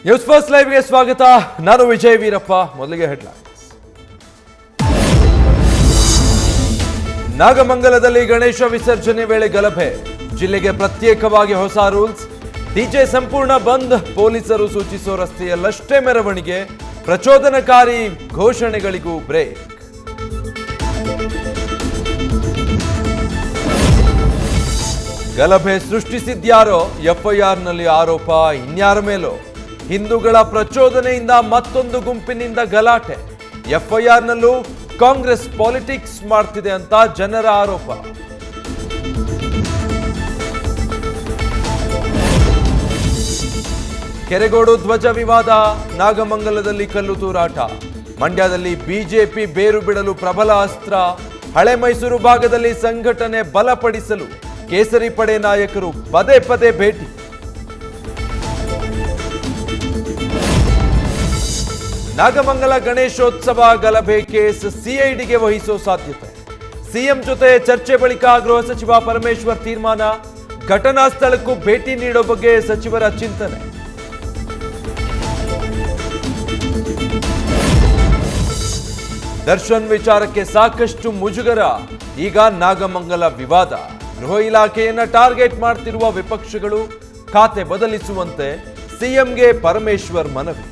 News first ಲೈವ್ಗೆ ಸ್ವಾಗತ. ನಾನು ವಿಜಯ್ ವೀರಪ್ಪ. ಮೊದಲಿಗೆ ಹೆಡ್ಲೈನ್ಸ್. ನಾಗಮಂಗಲದಲ್ಲಿ ಗಣೇಶ ವಿಸರ್ಜನೆ ವೇಳೆ ಗಲಭೆ. ಜಿಲ್ಲೆಗೆ ಪ್ರತ್ಯೇಕವಾಗಿ ಹೊಸ ರೂಲ್ಸ್. ಡಿಜೆ ಸಂಪೂರ್ಣ ಬಂದ್. ಪೊಲೀಸರು ಸೂಚಿಸೋ ರಸ್ತೆಯಲ್ಲಷ್ಟೇ ಮೆರವಣಿಗೆ. ಪ್ರಚೋದನಕಾರಿ ಘೋಷಣೆಗಳಿಗೂ ಬ್ರೇಕ್. ಗಲಭೆ ಸೃಷ್ಟಿಸಿದ್ಯಾರೋ? ಎಫ್ಐಆರ್ನಲ್ಲಿ ಆರೋಪ ಇನ್ಯಾರ ಮೇಲೋ? ಹಿಂದೂಗಳ ಪ್ರಚೋದನೆಯಿಂದ ಮತ್ತೊಂದು ಗುಂಪಿನಿಂದ ಗಲಾಟೆ. ಎಫ್ಐಆರ್ನಲ್ಲೂ ಕಾಂಗ್ರೆಸ್ ಪಾಲಿಟಿಕ್ಸ್ ಮಾಡ್ತಿದೆ ಅಂತ ಜನರ ಆರೋಪ. ಕೆರೆಗೋಡು ಧ್ವಜ ವಿವಾದ. ನಾಗಮಂಗಲದಲ್ಲಿ ಕಲ್ಲು ತೂರಾಟ. ಮಂಡ್ಯದಲ್ಲಿ ಬಿಜೆಪಿ ಬೇರು ಬಿಡಲು ಪ್ರಬಲ ಅಸ್ತ್ರ. ಹಳೆ ಮೈಸೂರು ಭಾಗದಲ್ಲಿ ಸಂಘಟನೆ ಬಲಪಡಿಸಲು ಕೇಸರಿ ಪಡೆ ನಾಯಕರು ಪದೇ ಪದೇ ಭೇಟಿ. ನಾಗಮಂಗಲ ಗಣೇಶೋತ್ಸವ ಗಲಭೆ ಕೇಸ್ ಸಿಐಡಿಗೆ ವಹಿಸೋ ಸಾಧ್ಯತೆ. ಸಿಎಂ ಜೊತೆ ಚರ್ಚೆ ಬಳಿಕ ಗೃಹ ಸಚಿವ ಪರಮೇಶ್ವರ್ ತೀರ್ಮಾನ. ಘಟನಾ ಸ್ಥಳಕ್ಕೂ ಭೇಟಿ ನೀಡೋ ಬಗ್ಗೆ ಸಚಿವರ ಚಿಂತನೆ. ದರ್ಶನ್ ವಿಚಾರಕ್ಕೆ ಸಾಕಷ್ಟು ಮುಜುಗರ. ಈಗ ನಾಗಮಂಗಲ ವಿವಾದ. ಗೃಹ ಇಲಾಖೆಯನ್ನ ಟಾರ್ಗೆಟ್ ಮಾಡ್ತಿರುವ ವಿಪಕ್ಷಗಳು ಖಾತೆ ಬದಲಿಸುವಂತೆ ಸಿಎಂಗೆ ಪರಮೇಶ್ವರ್ ಮನವಿ.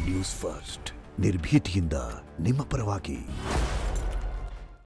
ನ್ಯೂಸ್ ಫಸ್ಟ್ ನಿರ್ಭೀತಿಯಿಂದ ನಿಮ್ಮ ಪರವಾಗಿ.